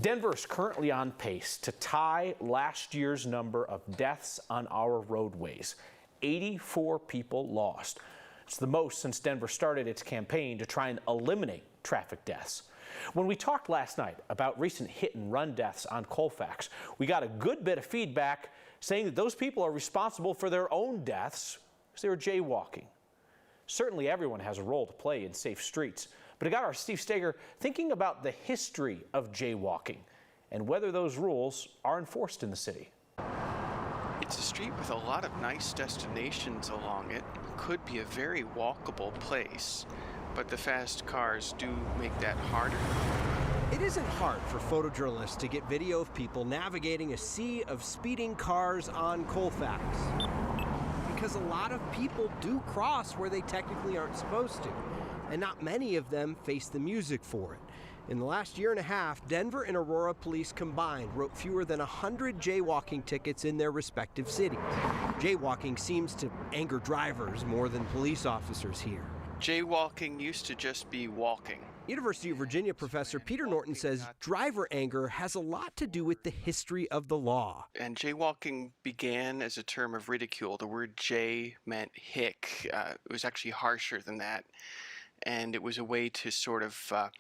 Denver is currently on pace to tie last year's number of deaths on our roadways. 84 people lost. It's the most since Denver started its campaign to try and eliminate traffic deaths. When we talked last night about recent hit and run deaths on Colfax, we got a good bit of feedback saying that those people are responsible for their own deaths because they were jaywalking. Certainly everyone has a role to play in safe streets, but it got our Steve Steger thinking about the history of jaywalking and whether those rules are enforced in the city. It's a street with a lot of nice destinations along it. Could be a very walkable place, but the fast cars do make that harder. It isn't hard for photojournalists to get video of people navigating a sea of speeding cars on Colfax, because a lot of people do cross where they technically aren't supposed to, and not many of them face the music for it. In the last year and a half, Denver and Aurora police combined wrote fewer than 100 jaywalking tickets in their respective cities. Jaywalking seems to anger drivers more than police officers here. Jaywalking used to just be walking. University of Virginia professor Peter Norton says driver anger has a lot to do with the history of the law. And jaywalking began as a term of ridicule. The word jay meant hick. It was actually harsher than that. And it was a way to sort of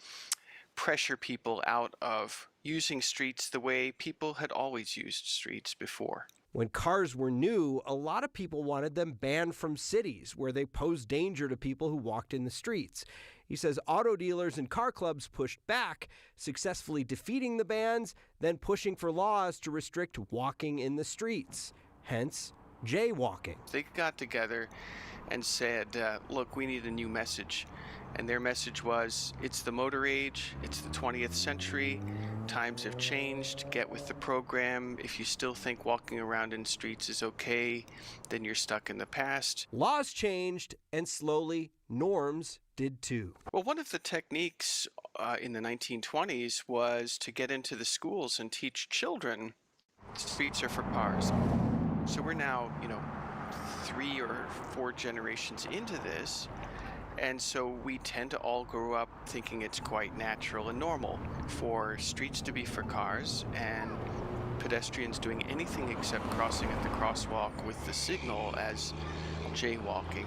pressure people out of using streets the way people had always used streets before. When cars were new, a lot of people wanted them banned from cities where they posed danger to people who walked in the streets. He says auto dealers and car clubs pushed back, successfully defeating the bans, then pushing for laws to restrict walking in the streets, hence jaywalking. They got together and said, look, we need a new message. And their message was, it's the motor age, it's the 20th century, times have changed, get with the program. If you still think walking around in streets is okay, then you're stuck in the past. Laws changed, and slowly norms did too. Well, one of the techniques in the 1920s was to get into the schools and teach children streets are for cars. So we're now, 3 or 4 generations into this. And so we tend to all grow up thinking it's quite natural and normal for streets to be for cars and pedestrians doing anything except crossing at the crosswalk with the signal as jaywalking.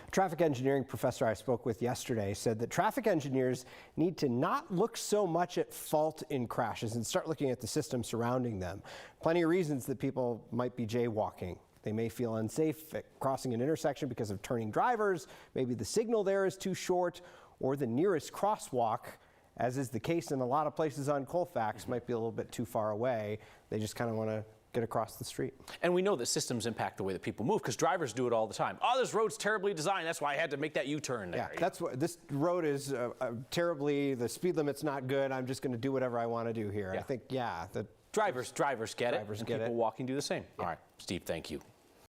Traffic engineering professor I spoke with yesterday said that traffic engineers need to not look so much at fault in crashes and start looking at the system surrounding them. Plenty of reasons that people might be jaywalking. They may feel unsafe at crossing an intersection because of turning drivers, maybe the signal there is too short, or the nearest crosswalk, as is the case in a lot of places on Colfax, might be a little bit too far away. They just kind of want to get across the street. And we know that systems impact the way that people move because drivers do it all the time. Oh, this road's terribly designed. That's why I had to make that U-turn there. Yeah, that's what this road is the speed limit's not good. I'm just going to do whatever I want to do here. Yeah. I think, the drivers get it. Drivers and get people it. walking do the same. Yeah. All right, Steve, thank you.